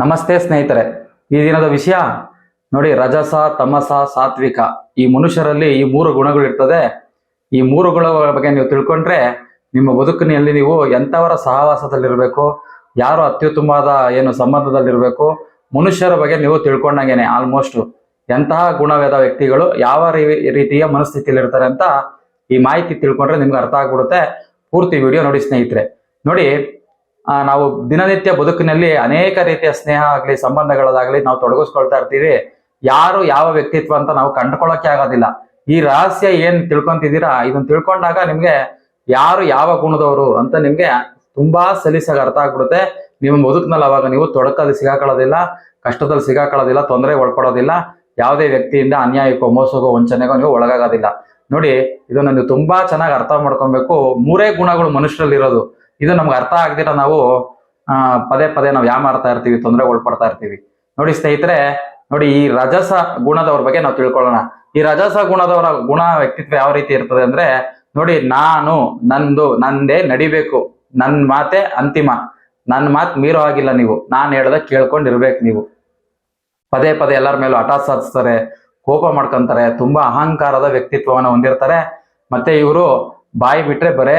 ನಮಸ್ತೆ ಸ್ನೇಹಿತರೆ. ಈ ದಿನದ ವಿಷಯ ನೋಡಿ, ರಜಸ, ತಮಸ, ಸಾತ್ವಿಕ. ಈ ಮನುಷ್ಯರಲ್ಲಿ ಈ ಮೂರು ಗುಣಗಳು ಇರ್ತದೆ. ಈ ಮೂರು ಗುಣಗಳ ಬಗ್ಗೆ ನೀವು ತಿಳ್ಕೊಂಡ್ರೆ ನಿಮ್ಮ ಬದುಕಿನಲ್ಲಿ ನೀವು ಎಂಥವರ ಸಹವಾಸದಲ್ಲಿರಬೇಕು, ಯಾರು ಅತ್ಯುತ್ತಮವಾದ ಸಂಬಂಧದಲ್ಲಿರಬೇಕು, ಮನುಷ್ಯರ ಬಗ್ಗೆ ನೀವು ತಿಳ್ಕೊಂಡಂಗೆನೆ ಆಲ್ಮೋಸ್ಟ್ ಎಂತಹ ಗುಣವೇದ ವ್ಯಕ್ತಿಗಳು ಯಾವ ರೀತಿಯ ಮನಸ್ಥಿತಿಯಲ್ಲಿ ಇರ್ತಾರೆ ಅಂತ ಈ ಮಾಹಿತಿ ತಿಳ್ಕೊಂಡ್ರೆ ನಿಮ್ಗೆ ಅರ್ಥ ಆಗ್ಬಿಡುತ್ತೆ. ಪೂರ್ತಿ ವಿಡಿಯೋ ನೋಡಿ ಸ್ನೇಹಿತರೆ. ನೋಡಿ, ನಾವು ದಿನನಿತ್ಯ ಬದುಕಿನಲ್ಲಿ ಅನೇಕ ರೀತಿಯ ಸ್ನೇಹ ಆಗ್ಲಿ, ಸಂಬಂಧಗಳಾಗ್ಲಿ ನಾವು ತೊಡಗಿಸ್ಕೊಳ್ತಾ ಇರ್ತೀವಿ. ಯಾರು ಯಾವ ವ್ಯಕ್ತಿತ್ವ ಅಂತ ನಾವು ಕಂಡುಕೊಳ್ಳೋಕೆ ಆಗೋದಿಲ್ಲ. ಈ ರಹಸ್ಯ ಏನ್ ತಿಳ್ಕೊಂತಿದ್ದೀರಾ, ಇದನ್ನ ತಿಳ್ಕೊಂಡಾಗ ನಿಮ್ಗೆ ಯಾರು ಯಾವ ಗುಣದವರು ಅಂತ ನಿಮ್ಗೆ ತುಂಬಾ ಸಲೀಸಾಗಿ ಅರ್ಥ ಆಗ್ಬಿಡುತ್ತೆ. ನಿಮ್ಮ ಬದುಕಿನಲ್ಲಿ ಅವಾಗ ನೀವು ತೊಡಕಲ್ಲಿ ಸಿಗಾಕೊಳ್ಳೋದಿಲ್ಲ, ಕಷ್ಟದಲ್ಲಿ ಸಿಗಾಕೊಳ್ಳೋದಿಲ್ಲ, ತೊಂದರೆ ಒಳ್ಕೊಡೋದಿಲ್ಲ, ಯಾವುದೇ ವ್ಯಕ್ತಿಯಿಂದ ಅನ್ಯಾಯಕ್ಕೋ, ಮೋಸಗೋ, ವಂಚನೆಗೋ ನೀವು ಒಳಗಾಗೋದಿಲ್ಲ. ನೋಡಿ, ಇದನ್ನ ನೀವು ತುಂಬಾ ಚೆನ್ನಾಗಿ ಅರ್ಥ ಮಾಡ್ಕೊಬೇಕು. ಮೂರೇ ಗುಣಗಳು ಮನುಷ್ಯರಲ್ಲಿ ಇರೋದು. ಇದು ನಮ್ಗೆ ಅರ್ಥ ಆಗದಿರ ನಾವು ಪದೇ ಪದೇ ನಾವು ಯಾಮಾರ್ತಾ ಇರ್ತೀವಿ, ತೊಂದರೆ ಒಳಪಡ್ತಾ ಇರ್ತೀವಿ. ನೋಡಿ ಸ್ನೇಹಿತರೆ, ನೋಡಿ ಈ ರಜಸ ಗುಣದವ್ರ ಬಗ್ಗೆ ನಾವು ತಿಳ್ಕೊಳ್ಳೋಣ. ಈ ರಜಸ ಗುಣದವರ ಗುಣ ವ್ಯಕ್ತಿತ್ವ ಯಾವ ರೀತಿ ಇರ್ತದೆ ಅಂದ್ರೆ, ನೋಡಿ, ನಾನು ನಂದೇ ನಡಿಬೇಕು, ನನ್ ಮಾತೆ ಅಂತಿಮ, ನನ್ನ ಮಾತು ಮೀರೋ ಆಗಿಲ್ಲ ನೀವು, ನಾನು ಹೇಳ್ದ ಕೇಳ್ಕೊಂಡಿರ್ಬೇಕು ನೀವು. ಪದೇ ಪದೇ ಎಲ್ಲರ ಮೇಲೂ ಹಠ ಸಾಧಿಸ್ತಾರೆ, ಕೋಪ ಮಾಡ್ಕೊಂತಾರೆ, ತುಂಬಾ ಅಹಂಕಾರದ ವ್ಯಕ್ತಿತ್ವವನ್ನು ಹೊಂದಿರ್ತಾರೆ. ಮತ್ತೆ ಇವರು ಬಾಯಿ ಬಿಟ್ರೆ ಬರೇ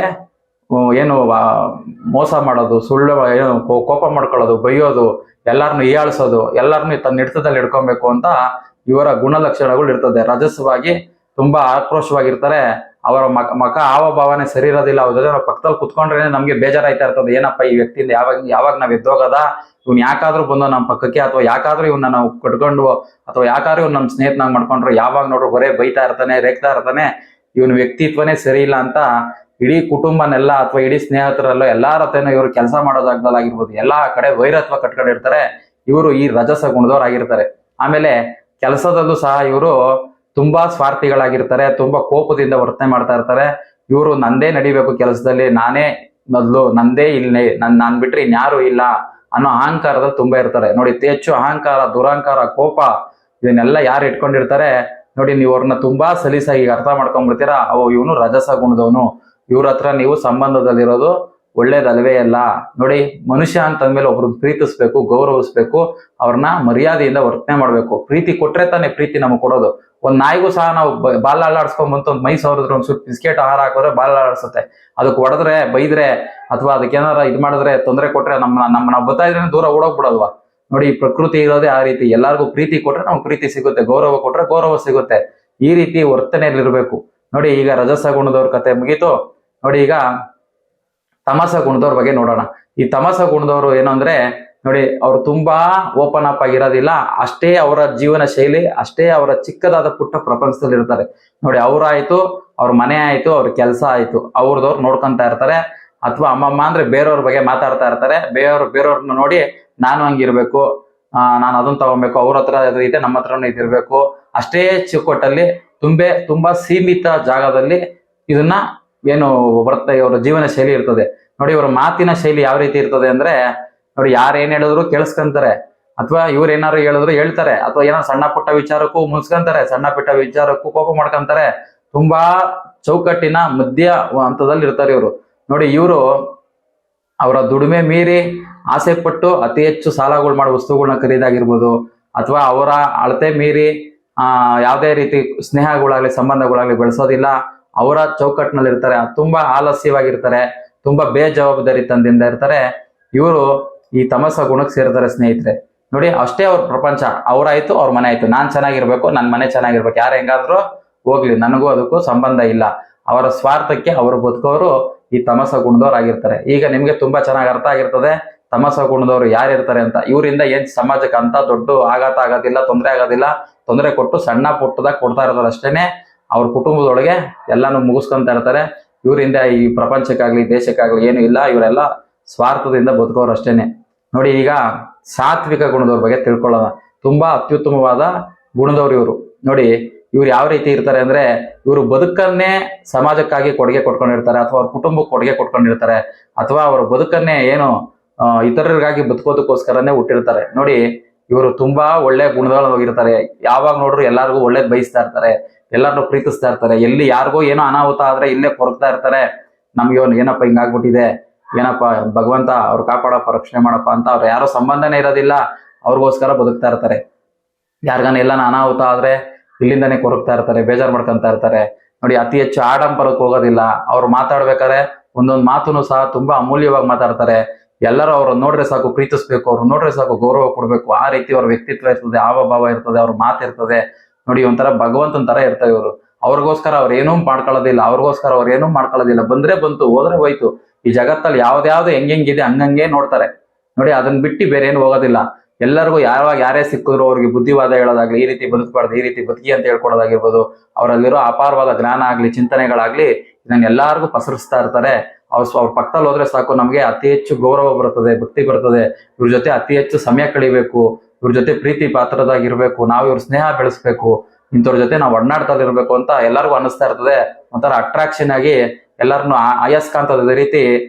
ಮೋಸ ಮಾಡೋದು, ಸುಳ್ಳು ಕೋಪ ಮಾಡ್ಕೊಳ್ಳೋದು, ಬೈಯೋದು, ಎಲ್ಲಾರನ್ನು ಹೀಯಾಳಿಸೋದು, ಎಲ್ಲರನ್ನು ತನ್ನ ಹಿಡಿತದಲ್ಲಿ ಇಟ್ಕೊಬೇಕು ಅಂತ ಇವರ ಗುಣಲಕ್ಷಣಗಳು ಇರ್ತದೆ. ರಜಸ್ವಾಗಿ ತುಂಬಾ ಆಕ್ರೋಶವಾಗಿರ್ತಾರೆ. ಅವರ ಮಕ ಹಾವಭಾವನೆ ಸರಿ ಇರೋದಿಲ್ಲ. ಅವ್ರ ಜೊತೆ ನಾವು ಪಕ್ಕದಲ್ಲಿ ಕುತ್ಕೊಂಡ್ರೆ ನಮ್ಗೆ ಬೇಜಾರಾಯ್ತಾ ಇರ್ತದೆ. ಏನಪ್ಪ ಈ ವ್ಯಕ್ತಿಯಿಂದ ಯಾವಾಗ ನಾವ್ ಎದ್ದೋಗದ, ಇವ್ನು ಯಾಕಾದ್ರೂ ಬಂದೋ ನಮ್ಮ ಪಕ್ಕಕ್ಕೆ, ಅಥವಾ ಯಾಕಾದ್ರೂ ಇವನ್ನ ನಾವು ಕಟ್ಕೊಂಡು, ಅಥವಾ ಯಾಕಾದ್ರೂ ಇವ್ನು ನಮ್ಮ ಸ್ನೇಹಿತನಾಗ ಮಾಡ್ಕೊಂಡ್ರು, ಯಾವಾಗ ನೋಡ್ರು ಬರೇ ಬೈತಾ ಇರ್ತಾನೆ, ರೇಗ್ತಾ ಇರ್ತಾನೆ, ಇವನ್ ವ್ಯಕ್ತಿತ್ವನೇ ಸರಿ ಇಲ್ಲ ಅಂತ ಇಡೀ ಕುಟುಂಬನೆಲ್ಲ ಅಥವಾ ಇಡೀ ಸ್ನೇಹಿತರೆಲ್ಲ ಎಲ್ಲಾರ ಹತ್ರನೂ ಇವರು ಕೆಲಸ ಮಾಡೋ ಜಾಗದಲ್ಲಾಗಿರ್ಬೋದು, ಎಲ್ಲಾ ಕಡೆ ವೈರತ್ವ ಕಟ್ಕೊಂಡಿರ್ತಾರೆ. ಇವರು ಈ ರಜಸ ಗುಣದವರಾಗಿರ್ತಾರೆ. ಆಮೇಲೆ ಕೆಲಸದಲ್ಲೂ ಸಹ ಇವರು ತುಂಬಾ ಸ್ವಾರ್ಥಿಗಳಾಗಿರ್ತಾರೆ, ತುಂಬಾ ಕೋಪದಿಂದ ವರ್ತನೆ ಮಾಡ್ತಾ ಇರ್ತಾರೆ. ಇವರು ನಂದೇ ನಡಿಬೇಕು ಕೆಲಸದಲ್ಲಿ, ನಾನೇ ಮೊದಲು, ನಂದೇ ಇಲ್ಲಿ, ನಾನ್ ಬಿಟ್ರೆ ಇನ್ಯಾರು ಇಲ್ಲ ಅನ್ನೋ ಅಹಂಕಾರದಲ್ಲಿ ತುಂಬಾ ಇರ್ತಾರೆ. ನೋಡಿ, ಹೆಚ್ಚು ಅಹಂಕಾರ, ದುರಹಂಕಾರ, ಕೋಪ ಇದನ್ನೆಲ್ಲ ಯಾರು ಇಟ್ಕೊಂಡಿರ್ತಾರೆ ನೋಡಿ, ನೀವು ಅವ್ರನ್ನ ತುಂಬಾ ಸಲೀಸಾಗಿ ಅರ್ಥ ಮಾಡ್ಕೊಂಡ್ಬಿಡ್ತೀರಾ. ಇವನು ರಜಸ ಗುಣದವನು, ಇವ್ರ ಹತ್ರ ನೀವು ಸಂಬಂಧದಲ್ಲಿರೋದು ಒಳ್ಳೇದಲ್ವೇ ಅಲ್ಲ. ನೋಡಿ, ಮನುಷ್ಯ ಅಂತಂದ್ಮೇಲೆ ಒಬ್ರನ್ನ ಪ್ರೀತಿಸ್ಬೇಕು, ಗೌರವಿಸ್ಬೇಕು, ಅವ್ರನ್ನ ಮರ್ಯಾದೆಯಿಂದ ವರ್ತನೆ ಮಾಡ್ಬೇಕು. ಪ್ರೀತಿ ಕೊಟ್ರೆ ತಾನೇ ಪ್ರೀತಿ ನಮಗೆ ಕೊಡೋದು. ಒಂದ್ ನಾಯಿಗೂ ಸಹ ನಾವು ಬಾಲ ಅಲ್ಲಾಡ್ಸ್ಕೊಂಡ್ಬಂತು ಒಂದ್ ಮೈ ಸವರಿದ್ರೆ, ಒಂದ್ ಸುತ್ತ ಬಿಸ್ಕೆಟ್ ಆಹಾರ ಹಾಕಿದ್ರೆ ಬಾಲ ಅಲ್ಲಾಡ್ಸುತ್ತೆ. ಅದಕ್ಕೆ ಹೊಡೆದ್ರೆ, ಬೈದ್ರೆ, ಅಥವಾ ಅದಕ್ಕೇನಾರ ಇದ್ ಮಾಡಿದ್ರೆ, ತೊಂದರೆ ಕೊಟ್ರೆ ನಾವು ಬರ್ತಾ ಇದ್ರೆ ದೂರ ಓಡೋಗ್ಬಿಡಲ್ವಾ. ನೋಡಿ, ಪ್ರಕೃತಿ ಇರೋದೇ ಆ ರೀತಿ. ಎಲ್ಲಾರ್ಗು ಪ್ರೀತಿ ಕೊಟ್ರೆ ನಮ್ಗೆ ಪ್ರೀತಿ ಸಿಗುತ್ತೆ, ಗೌರವ ಕೊಟ್ರೆ ಗೌರವ ಸಿಗುತ್ತೆ. ಈ ರೀತಿ ವರ್ತನೆಯಲ್ಲಿರ್ಬೇಕು. ನೋಡಿ, ಈಗ ರಜಸ ಗುಣದವ್ರ ಕತೆ ಮುಗೀತು. ನೋಡಿ, ಈಗ ತಮಸ ಗುಣದವ್ರ ಬಗ್ಗೆ ನೋಡೋಣ. ಈ ತಮಸ ಗುಣದವರು ಏನು ಅಂದ್ರೆ, ನೋಡಿ, ಅವ್ರು ತುಂಬಾ ಓಪನ್ ಅಪ್ ಆಗಿರೋದಿಲ್ಲ. ಅಷ್ಟೇ ಅವರ ಜೀವನ ಶೈಲಿ, ಅಷ್ಟೇ ಅವರ ಚಿಕ್ಕದಾದ ಪುಟ್ಟ ಪ್ರಪಂಚದಲ್ಲಿ ಇರ್ತಾರೆ. ನೋಡಿ, ಅವ್ರಾಯ್ತು, ಅವ್ರ ಮನೆ ಆಯ್ತು, ಅವ್ರ ಕೆಲಸ ಆಯ್ತು, ಅವ್ರದವ್ರು ನೋಡ್ಕೊಂತ ಇರ್ತಾರೆ. ಅಥವಾ ಅಮ್ಮಮ್ಮ ಅಂದ್ರೆ ಬೇರೆಯವ್ರ ಬಗ್ಗೆ ಮಾತಾಡ್ತಾ ಇರ್ತಾರೆ. ಬೇರೆಯವ್ರನ್ನ ನೋಡಿ ನಾನು ಹಂಗಿರ್ಬೇಕು, ನಾನು ಅದನ್ನ ತಗೊಬೇಕು, ಅವ್ರ ಹತ್ರ ಇದೆ, ನಮ್ಮ ಹತ್ರನೂ ಇದಿರ್ಬೇಕು. ಅಷ್ಟೇ ಚಿಕ್ಕೊಟ್ಟಲ್ಲಿ ತುಂಬಾ ಸೀಮಿತ ಜಾಗದಲ್ಲಿ ಇದನ್ನ ಅವರ ಜೀವನ ಶೈಲಿ ಇರ್ತದೆ. ನೋಡಿ, ಇವರ ಮಾತಿನ ಶೈಲಿ ಯಾವ ರೀತಿ ಇರ್ತದೆ ಅಂದ್ರೆ, ನೋಡಿ, ಯಾರೇನ್ ಹೇಳಿದ್ರು ಕೇಳಿಸ್ಕೊಂತಾರೆ, ಅಥವಾ ಇವ್ರು ಏನಾರು ಹೇಳಿದ್ರು ಹೇಳ್ತಾರೆ, ಅಥವಾ ಏನಾರು ಸಣ್ಣ ಪುಟ್ಟ ವಿಚಾರಕ್ಕೂ ಮುನ್ಸ್ಕೊಂತಾರೆ, ಸಣ್ಣ ಪುಟ್ಟ ವಿಚಾರಕ್ಕೂ ಕೋಪ ಮಾಡ್ಕೊಂತಾರೆ. ತುಂಬಾ ಚೌಕಟ್ಟಿನ ಮಧ್ಯ ಹಂತದಲ್ಲಿ ಇರ್ತಾರೆ ಇವರು. ನೋಡಿ, ಇವರು ಅವರ ದುಡಿಮೆ ಮೀರಿ ಆಸೆ ಪಟ್ಟು ಅತಿ ಹೆಚ್ಚು ಸಾಲಗಳು ಮಾಡೋ ವಸ್ತುಗಳನ್ನ ಖರೀದಾಗಿರ್ಬೋದು, ಅಥವಾ ಅವರ ಅಳತೆ ಮೀರಿ ಯಾವುದೇ ರೀತಿ ಸ್ನೇಹಗಳಾಗ್ಲಿ, ಸಂಬಂಧಗಳಾಗ್ಲಿ ಬೆಳೆಸೋದಿಲ್ಲ. ಅವರ ಚೌಕಟ್ಟಿನಲ್ಲಿ ಇರ್ತಾರೆ. ತುಂಬಾ ಆಲಸ್ಯವಾಗಿರ್ತಾರೆ, ತುಂಬಾ ಬೇಜವಾಬ್ದಾರಿ ತಂದಿಂದ ಇರ್ತಾರೆ. ಇವರು ಈ ತಮಸ ಗುಣಕ್ಕೆ ಸೇರ್ತಾರೆ ಸ್ನೇಹಿತರೆ. ನೋಡಿ, ಅಷ್ಟೇ ಅವ್ರ ಪ್ರಪಂಚ. ಅವ್ರಾಯ್ತು, ಅವ್ರ ಮನೆ ಆಯ್ತು, ನಾನ್ ಚೆನ್ನಾಗಿರ್ಬೇಕು, ನನ್ ಮನೆ ಚೆನ್ನಾಗಿರ್ಬೇಕು, ಯಾರು ಹೆಂಗಾದ್ರೂ ಹೋಗ್ಲಿ, ನನಗೂ ಅದಕ್ಕೂ ಸಂಬಂಧ ಇಲ್ಲ. ಅವರ ಸ್ವಾರ್ಥಕ್ಕೆ ಅವರು ಬದುಕೋರು ಈ ತಮಸ ಗುಣದವ್ರು ಆಗಿರ್ತಾರೆ. ಈಗ ನಿಮ್ಗೆ ತುಂಬಾ ಚೆನ್ನಾಗಿ ಅರ್ಥ ಆಗಿರ್ತದೆ ತಮಸ ಗುಣದವ್ರು ಯಾರಿರ್ತಾರೆ ಅಂತ. ಇವರಿಂದ ಏನ್ ಸಮಾಜಕ್ಕೆ ಅಂತ ದೊಡ್ಡ ಆಘಾತ ಆಗೋದಿಲ್ಲ, ತೊಂದರೆ ಆಗೋದಿಲ್ಲ. ತೊಂದರೆ ಕೊಟ್ಟು ಸಣ್ಣ ಪುಟ್ಟದಾಗ ಕೊಡ್ತಾ ಇರ್ತಾರೆ ಅಷ್ಟೇನೆ. ಅವ್ರ ಕುಟುಂಬದೊಳಗೆ ಎಲ್ಲಾನು ಮುಗಿಸ್ಕೊಂತ ಇರ್ತಾರೆ. ಇವರಿಂದ ಈ ಪ್ರಪಂಚಕ್ಕಾಗ್ಲಿ, ದೇಶಕ್ಕಾಗ್ಲಿ ಏನು ಇಲ್ಲ. ಇವರೆಲ್ಲ ಸ್ವಾರ್ಥದಿಂದ ಬದುಕೋರು ಅಷ್ಟೇನೆ. ನೋಡಿ, ಈಗ ಸಾತ್ವಿಕ ಗುಣದವ್ರ ಬಗ್ಗೆ ತಿಳ್ಕೊಳ್ಳೋಣ. ತುಂಬಾ ಅತ್ಯುತ್ತಮವಾದ ಗುಣದವ್ರು ಇವರು. ನೋಡಿ, ಇವ್ರು ಯಾವ ರೀತಿ ಇರ್ತಾರೆ ಅಂದ್ರೆ, ಇವರು ಬದುಕನ್ನೇ ಸಮಾಜಕ್ಕಾಗಿ ಕೊಡುಗೆ ಕೊಟ್ಕೊಂಡಿರ್ತಾರೆ, ಅಥವಾ ಅವ್ರ ಕುಟುಂಬಕ್ಕೆ ಕೊಡುಗೆ ಕೊಟ್ಕೊಂಡಿರ್ತಾರೆ, ಅಥವಾ ಅವ್ರ ಬದುಕನ್ನೇ ಇತರರಿಗಾಗಿ ಬದುಕೋದಕ್ಕೋಸ್ಕರನೇ ಹುಟ್ಟಿರ್ತಾರೆ. ನೋಡಿ, ಇವರು ತುಂಬಾ ಒಳ್ಳೆ ಗುಣದೊಳಗಿರ್ತಾರೆ. ಯಾವಾಗ ನೋಡ್ರು ಎಲ್ಲಾರ್ಗು ಒಳ್ಳೇದ್ ಬಯಸ್ತಾ ಇರ್ತಾರೆ, ಎಲ್ಲಾರನ್ನೂ ಪ್ರೀತಿಸ್ತಾ ಇರ್ತಾರೆ. ಎಲ್ಲಿ ಯಾರಿಗೋ ಏನೋ ಅನಾಹುತ ಆದ್ರೆ ಇಲ್ಲೇ ಕೊರಗ್ತಾ ಇರ್ತಾರೆ. ನಮ್ಗೆ ಏನಪ್ಪ ಹಿಂಗಾಗ್ಬಿಟ್ಟಿದೆ, ಏನಪ್ಪ ಭಗವಂತ ಅವ್ರು ಕಾಪಾಡಪ್ಪ, ರಕ್ಷಣೆ ಮಾಡಪ್ಪ ಅಂತ. ಅವ್ರು ಯಾರೋ ಸಂಬಂಧನೇ ಇರೋದಿಲ್ಲ, ಅವ್ರಿಗೋಸ್ಕರ ಬದುಕ್ತಾ ಇರ್ತಾರೆ. ಯಾರಿಗಾನ ಎಲ್ಲ ಅನಾಹುತ ಆದ್ರೆ ಇಲ್ಲಿಂದಾನೇ ಕೊರಗ್ತಾ ಇರ್ತಾರೆ, ಬೇಜಾರ್ ಮಾಡ್ಕೊಂತ ಇರ್ತಾರೆ. ನೋಡಿ, ಅತಿ ಹೆಚ್ಚು ಆಡಂಬರಕ್ಕೆ ಹೋಗೋದಿಲ್ಲ. ಅವ್ರು ಮಾತಾಡ್ಬೇಕಾದ್ರೆ ಒಂದೊಂದು ಮಾತುನು ಸಹ ತುಂಬಾ ಅಮೂಲ್ಯವಾಗಿ ಮಾತಾಡ್ತಾರೆ. ಎಲ್ಲರೂ ಅವ್ರನ್ನ ನೋಡ್ರೆ ಸಾಕು ಪ್ರೀತಿಸ್ಬೇಕು, ಅವ್ರನ್ನ ನೋಡ್ರೆ ಸಾಕು ಗೌರವ ಕೊಡ್ಬೇಕು. ಆ ರೀತಿ ಅವ್ರ ವ್ಯಕ್ತಿತ್ವ ಇರ್ತದೆ, ಹಾವಭಾವ ಇರ್ತದೆ, ಅವ್ರ ಮಾತಿರ್ತದೆ. ನೋಡಿ, ಒಂಥರ ಭಗವಂತನ ತರ ಇರ್ತಾರೆ ಇವರು. ಅವ್ರಿಗೋಸ್ಕರ ಅವ್ರು ಏನೂ ಮಾಡ್ಕೊಳ್ಳೋದಿಲ್ಲ, ಅವ್ರಿಗೋಸ್ಕರ ಅವ್ರು ಏನೂ ಮಾಡ್ಕೊಳ್ಳೋದಿಲ್ಲ. ಬಂದ್ರೆ ಬಂತು, ಹೋದ್ರೆ ಹೋಯ್ತು. ಈ ಜಗತ್ತಲ್ಲಿ ಯಾವ್ದಾವ್ದು ಹೆಂಗೆಂಗಿದೆ ಹಂಗಂಗೆ ನೋಡ್ತಾರೆ. ನೋಡಿ, ಅದನ್ನ ಬಿಟ್ಟು ಬೇರೆ ಏನು ಹೋಗೋದಿಲ್ಲ. ಎಲ್ಲರಿಗೂ ಯಾವಾಗ ಯಾರೇ ಸಿಕ್ಕಿದ್ರು ಅವ್ರಿಗೆ ಬುದ್ಧಿವಾದ ಹೇಳೋದಾಗ್ಲಿ, ಈ ರೀತಿ ಬದುಕಬಾರ್ದು, ಈ ರೀತಿ ಬದುಕಿ ಅಂತ ಹೇಳ್ಕೊಡೋದಾಗಿರ್ಬೋದು, ಅವರಲ್ಲಿರೋ ಅಪಾರವಾದ ಜ್ಞಾನ ಆಗ್ಲಿ, ಚಿಂತನೆಗಳಾಗ್ಲಿ, ಇದನ್ನ ಎಲ್ಲಾರ್ಗು ಪಸರಿಸ್ತಾ ಇರ್ತಾರೆ. ಅವ್ರ ಪಕ್ಕದಲ್ಲಿ ಹೋದ್ರೆ ಸಾಕು ನಮ್ಗೆ ಅತಿ ಹೆಚ್ಚು ಗೌರವ ಬರ್ತದೆ, ಭಕ್ತಿ ಬರ್ತದೆ. ಇವ್ರ ಜೊತೆ ಅತಿ ಹೆಚ್ಚು ಸಮಯ ಕಳಿಬೇಕು, ಇವ್ರ ಜೊತೆ ಪ್ರೀತಿ ಪಾತ್ರದಾಗಿರ್ಬೇಕು, ನಾವು ಇವ್ರ ಸ್ನೇಹ ಬೆಳೆಸ್ಬೇಕು, ಇಂಥವ್ರ ಜೊತೆ ನಾವು ಒಡನಾಡ್ತದಿರ್ಬೇಕು ಅಂತ ಎಲ್ಲರಿಗೂ ಅನ್ನಿಸ್ತಾ ಇರ್ತದೆ. ಒಂಥರ ಅಟ್ರಾಕ್ಷನ್ ಆಗಿ ಎಲ್ಲರನ್ನು ಅಯಸ್ಕಾಂತದ ರೀತಿ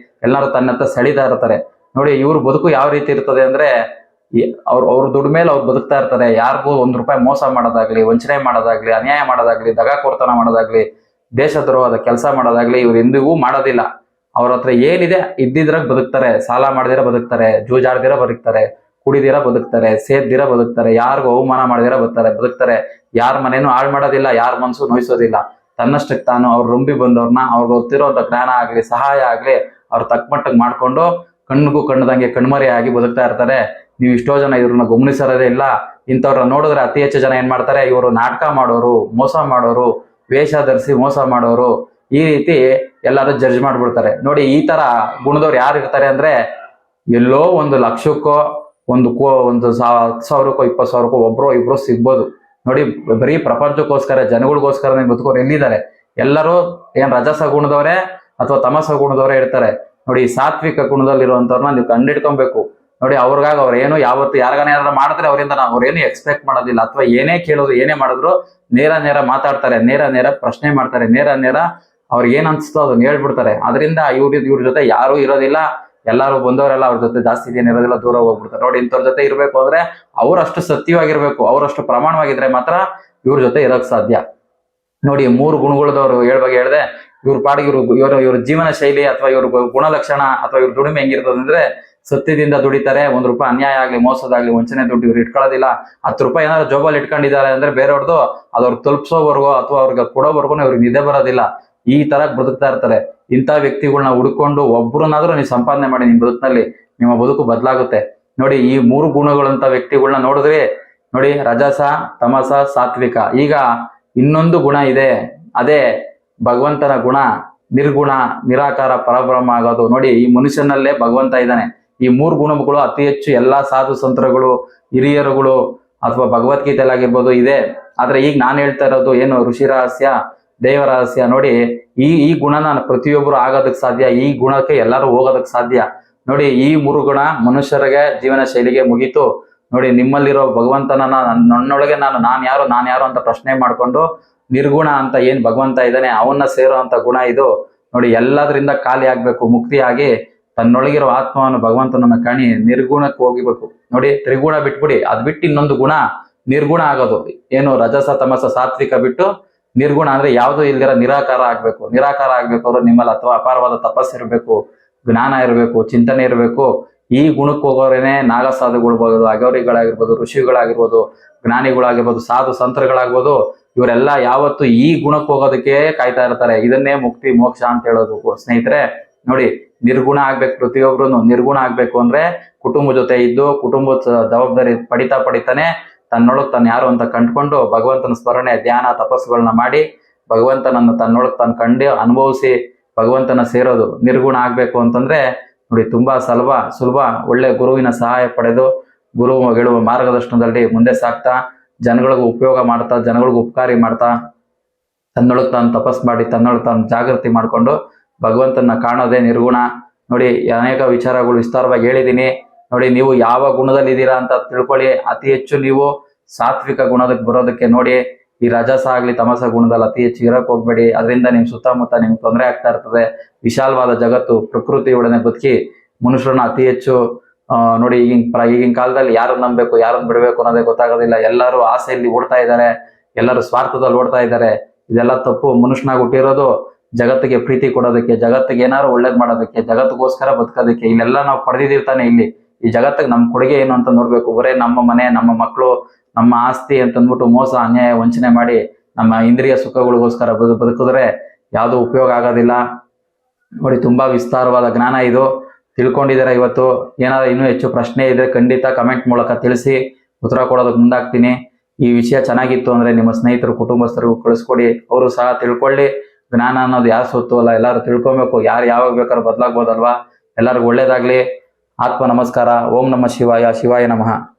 ಎಲ್ಲರೂ ತನ್ನತ್ತ ಸೆಳೀತಾ ಇರ್ತಾರೆ. ನೋಡಿ, ಇವ್ರ ಬದುಕು ಯಾವ ರೀತಿ ಇರ್ತದೆ ಅಂದ್ರೆ, ಅವ್ರ ದುಡ್ಡು ಮೇಲೆ ಅವ್ರು ಬದುಕ್ತಾ ಇರ್ತಾರೆ. ಯಾರಿಗೂ ₹1 ಮೋಸ ಮಾಡೋದಾಗ್ಲಿ, ವಂಚನೆ ಮಾಡೋದಾಗ್ಲಿ, ಅನ್ಯಾಯ ಮಾಡೋದಾಗ್ಲಿ, ದಗಾಕೋರ್ತನ ಮಾಡೋದಾಗ್ಲಿ, ದೇಶದ್ರೋಹದ ಕೆಲಸ ಮಾಡೋದಾಗ್ಲಿ ಇವ್ರು ಎಂದಿಗೂ ಮಾಡೋದಿಲ್ಲ. ಅವ್ರ ಹತ್ರ ಏನಿದೆ ಇದ್ದಿದ್ರಾಗ ಬದುಕ್ತಾರೆ. ಸಾಲ ಮಾಡದಿರ ಬದುಕ್ತಾರೆ, ಜೂಜಾಡ್ದಿರ ಬದುಕ್ತಾರೆ, ಕುಡಿದಿರ ಬದುಕ್ತಾರೆ, ಸೇದ್ದಿರ ಬದುಕ್ತಾರೆ, ಯಾರಿಗೂ ಅವಮಾನ ಮಾಡದಿರ ಬದುಕ್ತಾರೆ. ಯಾರ ಮನೇನು ಹಾಳು ಮಾಡೋದಿಲ್ಲ, ಯಾರ ಮನ್ಸು ನೋಯಿಸೋದಿಲ್ಲ. ತನ್ನಷ್ಟಕ್ಕೆ ತಾನು ಅವ್ರು ರುಂಬಿ ಬಂದವ್ರನ್ನ, ಅವ್ರಿಗೆ ಗೊತ್ತಿರೋಂಥ ಜ್ಞಾನ ಆಗ್ಲಿ, ಸಹಾಯ ಆಗ್ಲಿ, ಅವ್ರ ತಕ್ಕಮಟ್ಟಿಗೆ ಮಾಡ್ಕೊಂಡು ಕಣ್ಣಿಗೂ ಕಣ್ಣದಂಗೆ ಕಣ್ಮರೆ ಆಗಿ ಬದುಕ್ತಾ ಇರ್ತಾರೆ. ನೀವು ಇಷ್ಟೋ ಜನ ಇವ್ರನ್ನ ಗಮನಿಸೋದೇ ಇಲ್ಲ. ಇಂಥವ್ರನ್ನ ನೋಡಿದ್ರೆ ಅತಿ ಹೆಚ್ಚು ಜನ ಏನ್ ಮಾಡ್ತಾರೆ, ಇವರು ನಾಟಕ ಮಾಡೋರು, ಮೋಸ ಮಾಡೋರು, ವೇಷ ಧರಿಸಿ ಮೋಸ ಮಾಡೋರು, ಈ ರೀತಿ ಎಲ್ಲರೂ ಜಡ್ಜ್ ಮಾಡ್ಬಿಡ್ತಾರೆ. ನೋಡಿ, ಈ ತರ ಗುಣದವ್ರು ಯಾರು ಇರ್ತಾರೆ ಅಂದ್ರೆ, ಎಲ್ಲೋ 1,00,000ಕ್ಕೋ ಒಂದು 10,000ಕ್ಕೋ 20,000ಕ್ಕೋ ಒಬ್ರು ಇಬ್ರು ಸಿಗ್ಬೋದು. ನೋಡಿ, ಬರೀ ಪ್ರಪಂಚಕ್ಕೋಸ್ಕರ, ಜನಗಳಿಗೋಸ್ಕರ ಬದುಕೋರು ಎಲ್ಲಿದ್ದಾರೆ? ಎಲ್ಲರೂ ಏನ್ ರಜಸ ಗುಣದವರೇ ಅಥವಾ ತಮಸ ಗುಣದವರೇ ಇರ್ತಾರೆ. ನೋಡಿ, ಸಾತ್ವಿಕ ಗುಣದಲ್ಲಿರುವಂತವ್ರನ್ನ ನೀವು ಕಂಡಿಡ್ಕೊಬೇಕು. ನೋಡಿ, ಅವ್ರಿಗಾಗಿ ಅವ್ರು ಏನು ಯಾವತ್ತು ಯಾರಿಗಾನ ಏನಾದ್ರು ಮಾಡಿದ್ರೆ ಅವರಿಂದ ಅವ್ರೇನು ಎಕ್ಸ್ಪೆಕ್ಟ್ ಮಾಡೋದಿಲ್ಲ, ಅಥವಾ ಏನೇ ಕೇಳೋದು ಏನೇ ಮಾಡಿದ್ರು ನೇರ ಮಾತಾಡ್ತಾರೆ, ನೇರ ಪ್ರಶ್ನೆ ಮಾಡ್ತಾರೆ, ನೇರ ಅವ್ರಿಗೆ ಏನ್ ಅನ್ಸ್ತೋ ಅದನ್ನ ಹೇಳ್ಬಿಡ್ತಾರೆ. ಅದರಿಂದ ಇವ್ರ ಜೊತೆ ಯಾರು ಇರೋದಿಲ್ಲ. ಎಲ್ಲಾರು ಬಂದವರೆಲ್ಲ ಅವ್ರ ಜೊತೆ ಜಾಸ್ತಿ ಏನ್ ಇರೋದಿಲ್ಲ, ದೂರ ಹೋಗ್ಬಿಡ್ತಾರೆ. ನೋಡಿ, ಇಂಥವ್ರ ಜೊತೆ ಇರ್ಬೇಕು ಅಂದ್ರೆ ಅವ್ರಷ್ಟು ಸತ್ಯವಾಗಿರ್ಬೇಕು, ಅವರಷ್ಟು ಪ್ರಮಾಣವಾಗಿದ್ರೆ ಮಾತ್ರ ಇವ್ರ ಜೊತೆ ಇರೋಕ್ ಸಾಧ್ಯ. ನೋಡಿ, 3 ಗುಣಗಳದವ್ರು ಹೇಳ್ದೆ, ಇವ್ರ ಪಾಡಿಗೆ ಇವ್ರ ಜೀವನ ಶೈಲಿ ಅಥವಾ ಇವ್ರ ಗುಣಲಕ್ಷಣ ಅಥವಾ ಇವ್ರ ದುಡಿಮೆ ಹೆಂಗಿರ್ತದೆ ಅಂದ್ರೆ, ಸತ್ಯದಿಂದ ದುಡಿತಾರೆ. ₹1 ಅನ್ಯಾಯ ಆಗ್ಲಿ, ಮೋಸದಾಗ್ಲಿ, ವಂಚನೆ ದುಡ್ಡು ಇವ್ರು ಇಟ್ಕೊಳ್ಳೋದಿಲ್ಲ. ₹10 ಏನಾದ್ರು ಜೋಬಲ್ಲಿ ಇಟ್ಕೊಂಡಿದ್ದಾರೆ ಅಂದ್ರೆ ಬೇರೆಯವ್ರದ್ದು ಅವ್ರಿಗೆ ತಲುಪಿಸೋವರೆಗೂ ಅಥವಾ ಅವ್ರಿಗೆ ಕೊಡೋವರೆಗೂ ಇವ್ರಿಗೆ ನಿದ್ದೆ ಬರೋದಿಲ್ಲ. ಈ ತರ ಬದುಕ್ತಾ ಇರ್ತಾರೆ. ಇಂಥ ವ್ಯಕ್ತಿಗಳನ್ನ ಹುಡ್ಕೊಂಡು ಒಬ್ರನ್ನಾದ್ರೂ ನೀವು ಸಂಪಾದನೆ ಮಾಡಿ ನಿಮ್ ಬದುಕಿನಲ್ಲಿ, ನಿಮ್ಮ ಬದುಕು ಬದಲಾಗುತ್ತೆ. ನೋಡಿ, ಈ 3 ಗುಣಗಳಂತ ವ್ಯಕ್ತಿಗಳನ್ನ ನೋಡಿದ್ರೆ, ನೋಡಿ, ರಜಸ, ತಮಸ, ಸಾತ್ವಿಕ. ಈಗ ಇನ್ನೊಂದು ಗುಣ ಇದೆ, ಅದೇ ಭಗವಂತನ ಗುಣ, ನಿರ್ಗುಣ, ನಿರಾಕಾರ, ಪರಬ್ರಹ್ಮ ಆಗೋದು. ನೋಡಿ, ಈ ಮನುಷ್ಯನಲ್ಲೇ ಭಗವಂತ ಇದ್ದಾನೆ. ಈ 3 ಗುಣಗಳು ಅತಿ ಹೆಚ್ಚು ಎಲ್ಲಾ ಸಾಧು ಸಂತರುಗಳು, ಹಿರಿಯರುಗಳು ಅಥವಾ ಭಗವದ್ಗೀತೆಯಲ್ಲಾಗಿರ್ಬೋದು ಇದೆ. ಆದ್ರೆ ಈಗ ನಾನು ಹೇಳ್ತಾ ಇರೋದು ಏನು, ಋಷಿ ರಹಸ್ಯ, ದೇವ ರಹಸ್ಯ. ನೋಡಿ, ಈ ಗುಣನ ಪ್ರತಿಯೊಬ್ಬರು ಆಗೋದಕ್ಕೆ ಸಾಧ್ಯ, ಈ ಗುಣಕ್ಕೆ ಎಲ್ಲರೂ ಹೋಗೋದಕ್ಕೆ ಸಾಧ್ಯ. ನೋಡಿ, ಈ 3 ಗುಣ ಮನುಷ್ಯರಿಗೆ ಜೀವನ ಶೈಲಿಗೆ ಮುಗೀತು. ನೋಡಿ, ನಿಮ್ಮಲ್ಲಿರೋ ಭಗವಂತನ ನನ್ನೊಳಗೆ ನಾನು ಯಾರು ಅಂತ ಪ್ರಶ್ನೆ ಮಾಡ್ಕೊಂಡು ನಿರ್ಗುಣ ಅಂತ ಏನ್ ಭಗವಂತ ಇದ್ದಾನೆ ಅವನ್ನ ಸೇರೋ ಅಂತ ಗುಣ ಇದು. ನೋಡಿ, ಎಲ್ಲದರಿಂದ ಖಾಲಿ ಆಗ್ಬೇಕು, ಮುಕ್ತಿಯಾಗಿ ತನ್ನೊಳಗಿರೋ ಆತ್ಮವನ್ನು ಭಗವಂತನನ್ನ ಕಾಣಿ ನಿರ್ಗುಣಕ್ಕೆ ಹೋಗಿಬೇಕು. ನೋಡಿ, ತ್ರಿಗುಣ ಬಿಟ್ಬಿಡಿ, ಅದ್ ಬಿಟ್ಟು ಇನ್ನೊಂದು ಗುಣ ನಿರ್ಗುಣ ಆಗೋದು. ಏನು, ರಜಸ, ತಮಸ, ಸಾತ್ವಿಕ ಬಿಟ್ಟು ನಿರ್ಗುಣ ಅಂದ್ರೆ ಯಾವ್ದು ಇಲ್ದಿರ ನಿರಾಕಾರ ಆಗ್ಬೇಕು. ನಿರಾಕಾರ ಆಗ್ಬೇಕು ಅಂದ್ರೆ ನಿಮ್ಮಲ್ಲಿ ಅಥವಾ ಅಪಾರವಾದ ತಪಸ್ಸಿರ್ಬೇಕು, ಜ್ಞಾನ ಇರಬೇಕು, ಚಿಂತನೆ ಇರಬೇಕು. ಈ ಗುಣಕ್ಕೆ ಹೋಗೋರೇನೆ ನಾಗಸಾಧುಗಳ್ಬೋದು, ಅಗೌರಿಗಳಾಗಿರ್ಬೋದು, ಋಷಿಗಳಾಗಿರ್ಬೋದು, ಜ್ಞಾನಿಗಳಾಗಿರ್ಬೋದು, ಸಾಧು ಸಂತರುಗಳಾಗ್ಬೋದು. ಇವರೆಲ್ಲ ಯಾವತ್ತು ಈ ಗುಣಕ್ಕೆ ಹೋಗೋದಕ್ಕೆ ಕಾಯ್ತಾ ಇರ್ತಾರೆ. ಇದನ್ನೇ ಮುಕ್ತಿ ಮೋಕ್ಷ ಅಂತ ಹೇಳೋದು ಸ್ನೇಹಿತರೆ. ನೋಡಿ, ನಿರ್ಗುಣ ಆಗ್ಬೇಕು. ಪ್ರತಿಯೊಬ್ರು ನಿರ್ಗುಣ ಆಗ್ಬೇಕು ಅಂದ್ರೆ ಕುಟುಂಬ ಜೊತೆ ಇದ್ದು ಕುಟುಂಬದ ಜವಾಬ್ದಾರಿ ಪಡಿತಾನೆ ತನ್ನೊಳಗ್ ತಾನು ಯಾರು ಅಂತ ಕಂಡ್ಕೊಂಡು ಭಗವಂತನ ಸ್ಮರಣೆ, ಧ್ಯಾನ, ತಪಸ್ಸುಗಳನ್ನ ಮಾಡಿ ಭಗವಂತನನ್ನ ತನ್ನೊಳಗ್ ತಾನು ಕಂಡು ಅನುಭವಿಸಿ ಭಗವಂತನ ಸೇರೋದು. ನಿರ್ಗುಣ ಆಗ್ಬೇಕು ಅಂತಂದ್ರೆ ನೋಡಿ, ತುಂಬಾ ಸುಲಭ. ಒಳ್ಳೆ ಗುರುವಿನ ಸಹಾಯ ಪಡೆದು ಗುರುಗಳು ಮಾರ್ಗದರ್ಶನದಲ್ಲಿ ಮುಂದೆ ಸಾಕ್ತಾ, ಜನಗಳಿಗೂ ಉಪಯೋಗ ಮಾಡ್ತಾ, ಜನಗಳಿಗೂ ಉಪಕಾರಿ ಮಾಡ್ತಾ, ತನ್ನೊಳಗ್ ತಾನು ತಪಸ್ ಮಾಡಿ ತನ್ನೊಳಗ್ ತಾನು ಜಾಗೃತಿ ಮಾಡ್ಕೊಂಡು ಭಗವಂತನ ಕಾಣೋದೇ ನಿರ್ಗುಣ. ನೋಡಿ, ಅನೇಕ ವಿಚಾರಗಳು ವಿಸ್ತಾರವಾಗಿ ಹೇಳಿದೀನಿ. ನೋಡಿ, ನೀವು ಯಾವ ಗುಣದಲ್ಲಿ ಇದ್ದೀರಾ ಅಂತ ತಿಳ್ಕೊಳ್ಳಿ. ಅತಿ ಹೆಚ್ಚು ನೀವು ಸಾತ್ವಿಕ ಗುಣದಕ್ಕೆ ಬರೋದಕ್ಕೆ ನೋಡಿ. ಈ ರಜಸ ಆಗ್ಲಿ, ತಮಸ ಗುಣದಲ್ಲಿ ಅತಿ ಹೆಚ್ಚು ಇರಕ್ ಹೋಗ್ಬೇಡಿ. ಅದರಿಂದ ನಿಮ್ ಸುತ್ತಮುತ್ತ ನಿಮ್ಗೆ ತೊಂದರೆ ಆಗ್ತಾ ಇರ್ತದೆ. ವಿಶಾಲವಾದ ಜಗತ್ತು, ಪ್ರಕೃತಿಯೊಡನೆ ಬದುಕಿ ಮನುಷ್ಯರನ್ನ ಅತಿ ಹೆಚ್ಚು ನೋಡಿ, ಈಗಿನ ಕಾಲದಲ್ಲಿ ಯಾರನ್ನ ನಂಬಬೇಕು, ಯಾರನ್ನ ಬಿಡಬೇಕು ಅನ್ನೋದೇ ಗೊತ್ತಾಗೋದಿಲ್ಲ. ಎಲ್ಲರೂ ಆಸೆಯಲ್ಲಿ ಓಡ್ತಾ ಇದ್ದಾರೆ, ಎಲ್ಲರೂ ಸ್ವಾರ್ಥದಲ್ಲಿ ಓಡ್ತಾ ಇದ್ದಾರೆ. ಇದೆಲ್ಲ ತಪ್ಪು. ಮನುಷ್ಯನಾಗಿ ಹುಟ್ಟಿರೋದು ಜಗತ್ತಿಗೆ ಪ್ರೀತಿ ಕೊಡೋದಕ್ಕೆ, ಜಗತ್ತಿಗೆ ಏನಾದ್ರು ಒಳ್ಳೇದ್ ಮಾಡೋದಕ್ಕೆ, ಜಗತ್ತಿಗೋಸ್ಕರ ಬದುಕೋದಕ್ಕೆ. ಇಲ್ಲೆಲ್ಲ ನಾವು ಪಡೆದಿದ್ದೀವಿ ತಾನೆ. ಇಲ್ಲಿ ಈ ಜಗತ್ತಿಗೆ ನಮ್ಮ ಕೊಡುಗೆ ಏನು ಅಂತ ನೋಡ್ಬೇಕು. ಬರೇ ನಮ್ಮ ಮನೆ, ನಮ್ಮ ಮಕ್ಕಳು, ನಮ್ಮ ಆಸ್ತಿ ಅಂತ ಅಂದ್ಬಿಟ್ಟು ಮೋಸ, ಅನ್ಯಾಯ, ವಂಚನೆ ಮಾಡಿ ನಮ್ಮ ಇಂದ್ರಿಯ ಸುಖಗಳಿಗೋಸ್ಕರ ಬದುಕಿದ್ರೆ ಯಾವುದು ಉಪಯೋಗ ಆಗೋದಿಲ್ಲ. ನೋಡಿ, ತುಂಬಾ ವಿಸ್ತಾರವಾದ ಜ್ಞಾನ ಇದು. ತಿಳ್ಕೊಂಡಿದ್ದೀರಾ ಇವತ್ತು? ಏನಾದ್ರು ಇನ್ನೂ ಹೆಚ್ಚು ಪ್ರಶ್ನೆ ಇದ್ರೆ ಖಂಡಿತ ಕಮೆಂಟ್ ಮೂಲಕ ತಿಳಿಸಿ, ಉತ್ತರ ಕೊಡೋದಕ್ಕೆ ಮುಂದಾಗ್ತೀನಿ. ಈ ವಿಷಯ ಚೆನ್ನಾಗಿತ್ತು ಅಂದ್ರೆ ನಿಮ್ಮ ಸ್ನೇಹಿತರು, ಕುಟುಂಬಸ್ಥರಿಗೂ ಕಳಿಸ್ಕೊಡಿ, ಅವರು ಸಹ ತಿಳ್ಕೊಳ್ಳಿ. ಜ್ಞಾನ ಅನ್ನೋದು ಯಾರು ಸೊತ್ತು ಅಲ್ಲ, ಎಲ್ಲರೂ ತಿಳ್ಕೊಬೇಕು. ಯಾರು ಯಾವಾಗ ಬೇಕಾದ್ರೂ ಬದಲಾಗ್ಬೋದಲ್ವಾ. ಎಲ್ಲರಿಗೂ ಒಳ್ಳೇದಾಗ್ಲಿ. ಆತ್ಮ ನಮಸ್ಕಾರ. ಓಂ ನಮಃ ಶಿವಾಯ. ಶಿವಾಯ ನಮಃ.